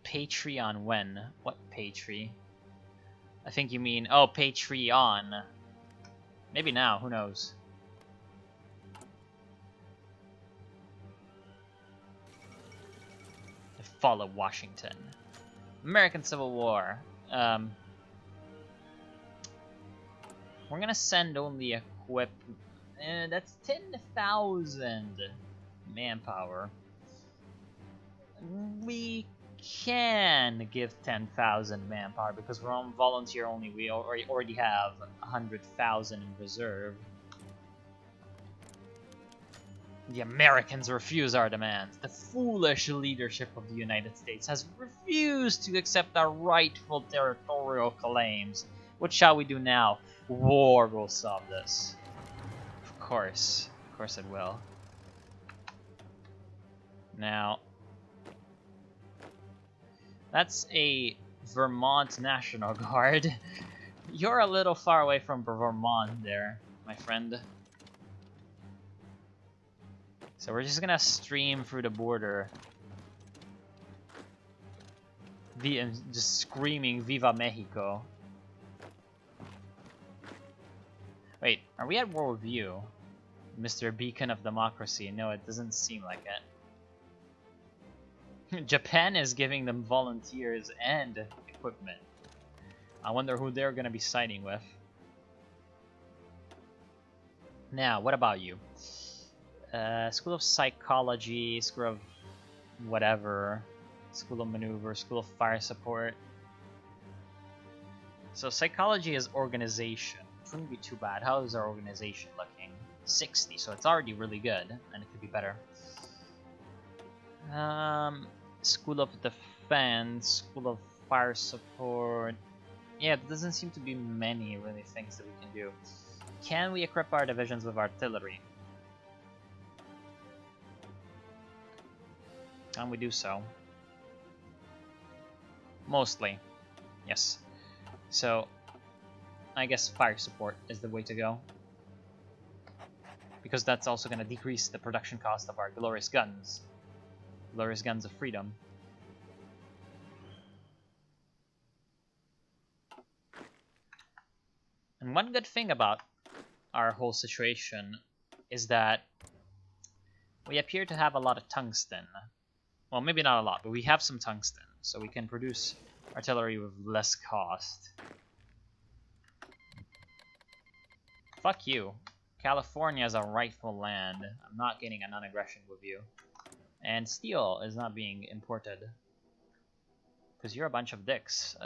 Patreon when? What Patreon? I think you mean, oh, Patreon. Maybe now, who knows? The fall of Washington. American Civil War. We're gonna send only that's 10,000 manpower. We can give 10,000 manpower because we're on volunteer only. We already have 100,000 in reserve. The Americans refuse our demands. The foolish leadership of the United States has refused to accept our rightful territorial claims. What shall we do now? War will solve this. Of course it will. Now, that's a Vermont National Guard. You're a little far away from Vermont there, my friend. So we're just gonna stream through the border. Just screaming Viva Mexico. Wait, are we at war with you, Mr. Beacon of Democracy? No, it doesn't seem like it. Japan is giving them volunteers and equipment. I wonder who they're gonna be siding with. Now, what about you? School of Psychology, School of whatever, School of Maneuver, School of Fire Support. So Psychology is organization. It wouldn't be too bad. How is our organization looking? 60, so it's already really good, and it could be better. School of Defense, School of Fire Support. Yeah, there doesn't seem to be many really things that we can do. Can we equip our divisions with artillery? Can we do so? Mostly, yes. So, I guess fire support is the way to go. Because that's also going to decrease the production cost of our glorious guns. Glorious guns of freedom. And one good thing about our whole situation is that we appear to have a lot of tungsten. Well, maybe not a lot, but we have some tungsten, so we can produce artillery with less cost. Fuck you. California is a rightful land. I'm not getting a non-aggression with you. And steel is not being imported. Because you're a bunch of dicks.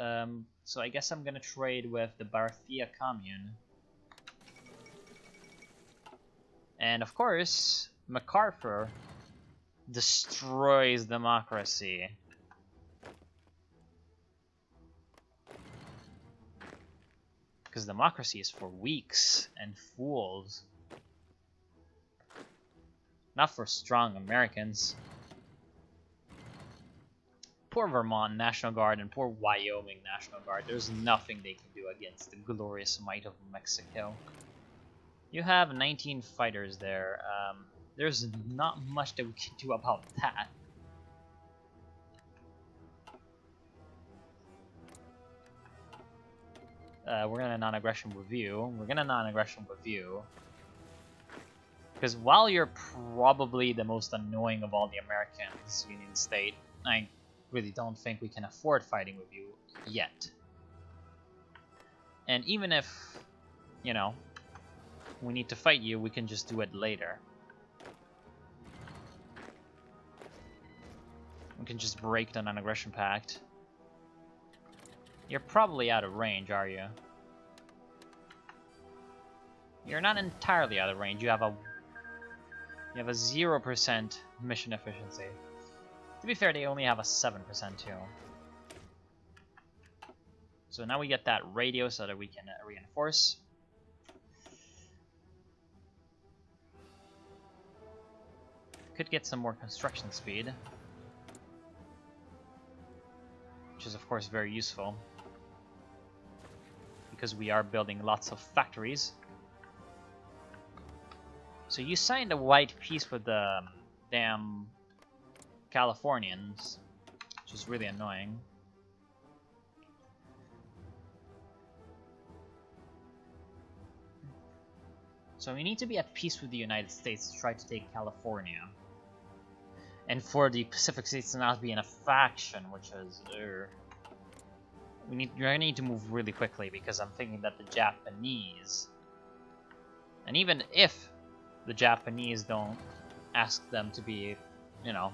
So I guess I'm gonna trade with the Barathea commune. And of course, MacArthur destroys democracy. Because democracy is for weaks and fools. Not for strong Americans. Poor Vermont National Guard and poor Wyoming National Guard. There's nothing they can do against the glorious might of Mexico. You have 19 fighters there. There's not much that we can do about that. We're gonna non-aggression with you. We're gonna non-aggression with you. Because while you're probably the most annoying of all the Americans, Union State, I really don't think we can afford fighting with you yet. And even if, you know, we need to fight you, we can just do it later. We can just break the non-aggression pact. You're probably out of range, are you? You're not entirely out of range. You have a 0% mission efficiency. To be fair, they only have a 7% too. So now we get that radio so that we can reinforce. Could get some more construction speed, which is of course very useful because we are building lots of factories. So you signed a white peace with the damn Californians, which is is really annoying. So we need to be at peace with the United States to try to take California. And for the Pacific states to not be in a faction, which is... We're gonna need to move really quickly, because I'm thinking that the Japanese... And even if the Japanese don't ask them to be, you know,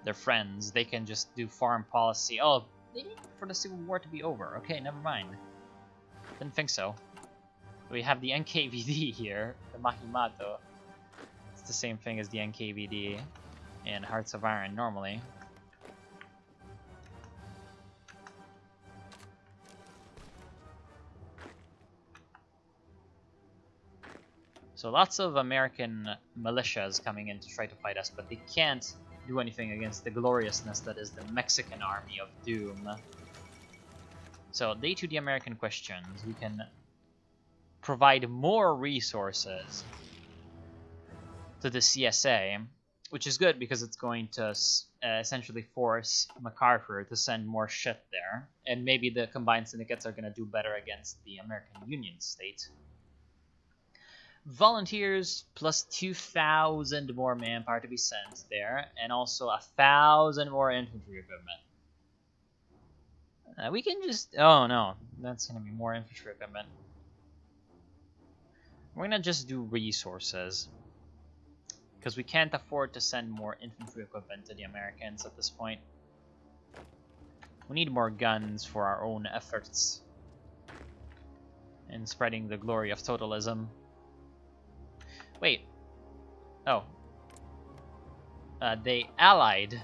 their friends, they can just do foreign policy. Oh, they need for the Civil War to be over. Okay, never mind. Didn't think so. We have the NKVD here, the Mahimato. It's the same thing as the NKVD in Hearts of Iron normally. So lots of American militias coming in to try to fight us, but they can't do anything against the gloriousness that is the Mexican army of doom. So day to the American questions. We can provide more resources to the CSA, which is good because it's going to essentially force MacArthur to send more shit there, and maybe the combined syndicates are going to do better against the American Union state. Volunteers plus 2,000 more manpower to be sent there, and also 1,000 more infantry equipment. We can just... Oh no, that's going to be more infantry equipment. We're going to just do resources, because we can't afford to send more infantry equipment to the Americans at this point. We need more guns for our own efforts in spreading the glory of totalism. Wait. Oh. They allied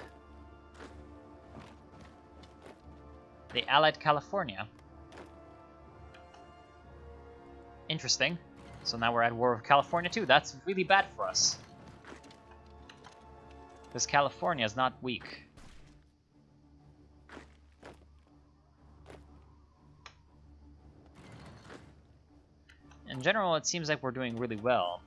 California. Interesting. So now we're at war with California too. That's really bad for us, because California is not weak. In general, it seems like we're doing really well.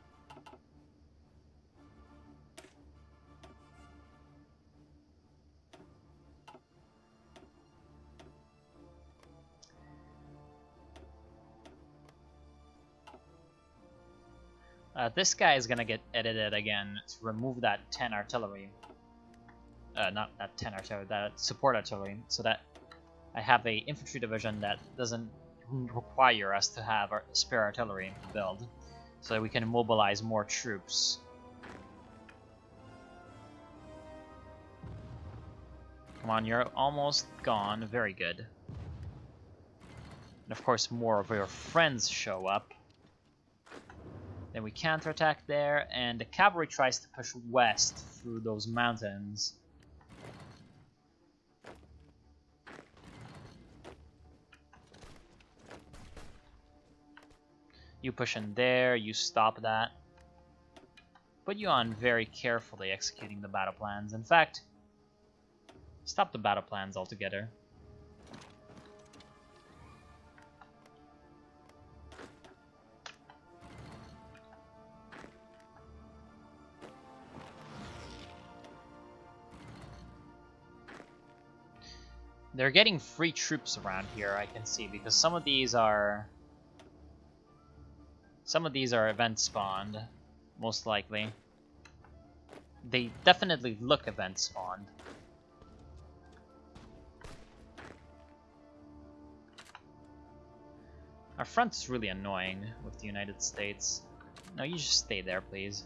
This guy is gonna get edited again to remove that 10 artillery. Not that 10 artillery, that support artillery, so that I have a infantry division that doesn't require us to have our spare artillery build, so that we can mobilize more troops. Come on, you're almost gone. Very good. And of course, more of your friends show up. Then we counterattack there, and the cavalry tries to push west through those mountains. You push in there, you stop that. Put you on very carefully executing the battle plans. In fact, stop the battle plans altogether. They're getting free troops around here, I can see, because some of these are event spawned, most likely. They definitely look event spawned. Our front is really annoying with the United States. No, you just stay there, please.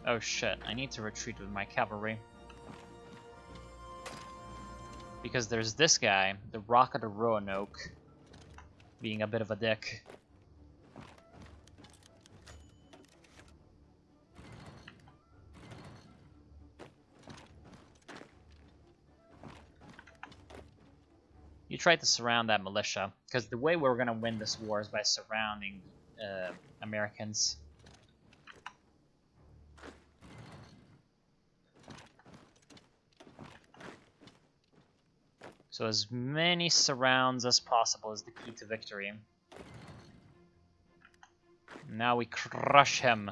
Oh shit, I need to retreat with my cavalry. Because there's this guy, the Rocket of Roanoke, being a bit of a dick. You tried to surround that militia, because the way we're gonna win this war is by surrounding Americans. So as many surrounds as possible is the key to victory. Now we crush him.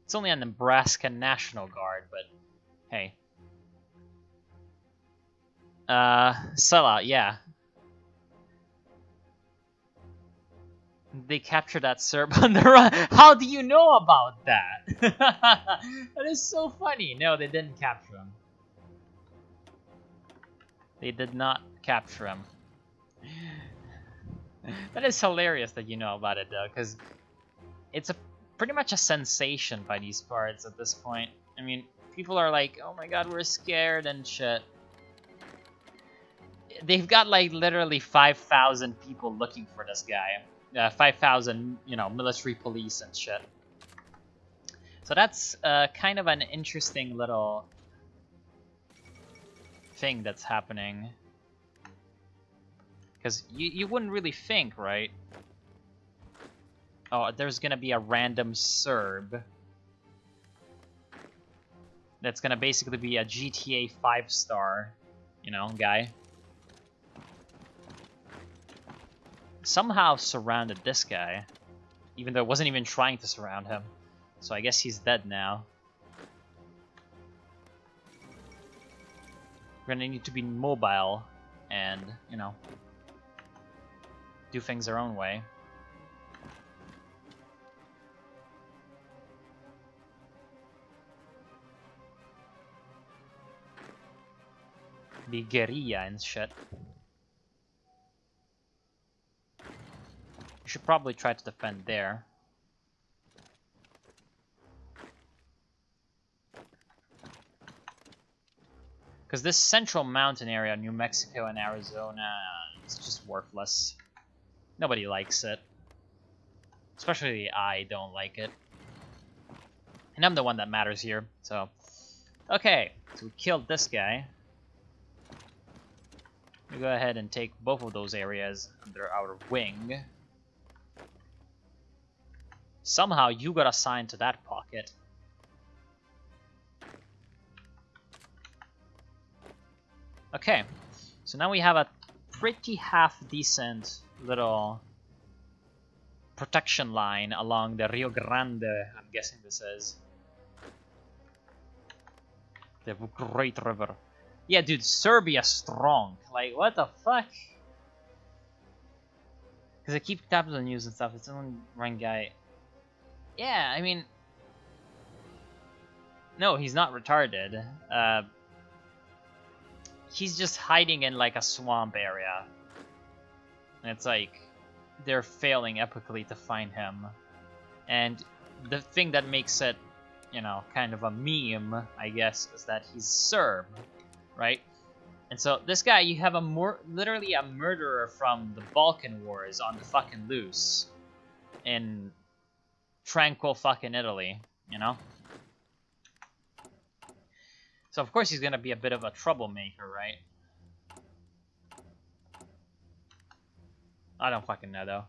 It's only a Nebraska National Guard, but hey. Sellout, yeah. They captured that Serb on the run. How do you know about that? That is so funny. No, they didn't capture him. They did not capture him. That is hilarious that you know about it, though, because it's pretty much a sensation by these parts at this point. I mean, people are like, oh my god, we're scared and shit. They've got, like, literally 5,000 people looking for this guy. 5,000, you know, military police and shit. So that's kind of an interesting little thing that's happening. Because you wouldn't really think, right? Oh, there's gonna be a random Serb. That's gonna basically be a GTA 5-star, you know, guy. Somehow surrounded this guy, even though it wasn't even trying to surround him. So I guess he's dead now. We're gonna need to be mobile and, you know, do things our own way. Be guerrilla and shit. You should probably try to defend there. Because this central mountain area, New Mexico and Arizona, it's just worthless. Nobody likes it. Especially I don't like it. And I'm the one that matters here, so... Okay, so we killed this guy. We go ahead and take both of those areas under our wing. Somehow you got assigned to that pocket. Okay, so now we have a pretty half-decent little protection line along the Rio Grande, I'm guessing this is. The Great River. Yeah, dude, Serbia strong. Like, what the fuck? Because I keep tabs on news and stuff. It's only one guy. Yeah, I mean... No, he's not retarded. He's just hiding in, like, a swamp area. And it's like, they're failing epically to find him. And the thing that makes it, you know, kind of a meme, I guess, is that he's Serb, right? And so this guy, you have literally a murderer from the Balkan Wars on the fucking loose in tranquil fucking Italy, you know? So of course he's gonna be a bit of a troublemaker, right? I don't fucking know though.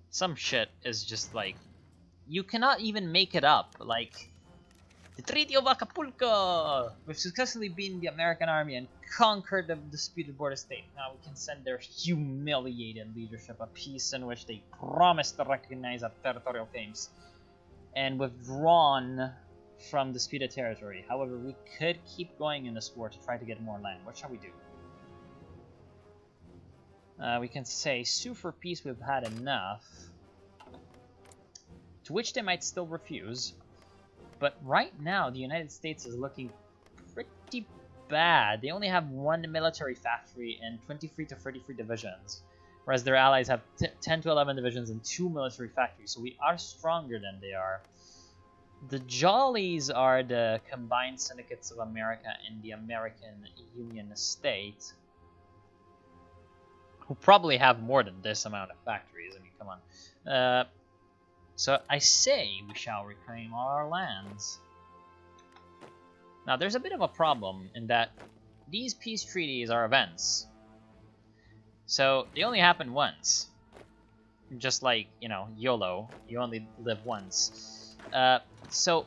Some shit is just like, you cannot even make it up. Like, the Treaty of Acapulco! We've successfully beaten the American army and conquered the disputed border state. Now we can send their humiliated leadership a peace in which they promise to recognize our territorial claims and withdrawn from disputed territory. However, we could keep going in this war to try to get more land. What shall we do? We can say, sue for peace, we've had enough. To which they might still refuse. But right now, the United States is looking pretty bad. They only have 1 military factory and 23 to 33 divisions. Whereas their allies have 10 to 11 divisions and 2 military factories. So we are stronger than they are. The Jollies are the combined syndicates of America and the American Union State, who probably have more than this amount of factories. I mean, come on. So I say we shall reclaim all our lands. Now, there's a bit of a problem in that these peace treaties are events. So they only happen once. Just like, you know, YOLO. You only live once. So